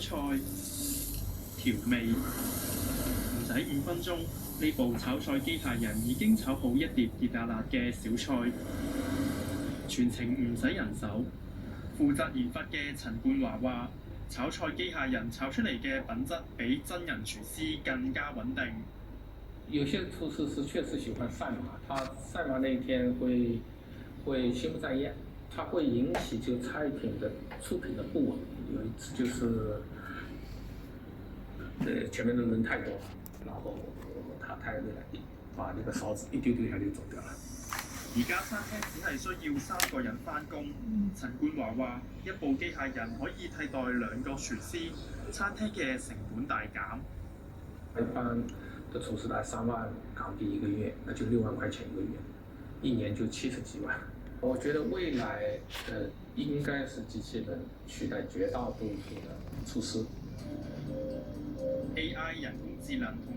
菜、調味，唔使5分鐘，呢部炒菜機械人已經炒好一碟熱辣辣嘅小菜，全程唔使人手。負責研發嘅陳冠華話：炒菜機械人炒出嚟嘅品質比真人廚師更加穩定。有些廚師是確實喜歡賽馬，他賽馬那一天會心不在焉，他會引起就菜品的出品的不穩。有一次就是前面的人太多了，然後他太累了，把那個勺子一丟下就走掉了。而家餐廳只係需要3個人返工。陳冠華話：一部機械人可以替代2個廚師，餐廳嘅成本大減。一般的廚師大概3萬港幣一個月，那就6萬塊錢一個月，一年就70幾萬。我覺得未來應該是機器人取代絕大部分的廚師。AI 人工智能同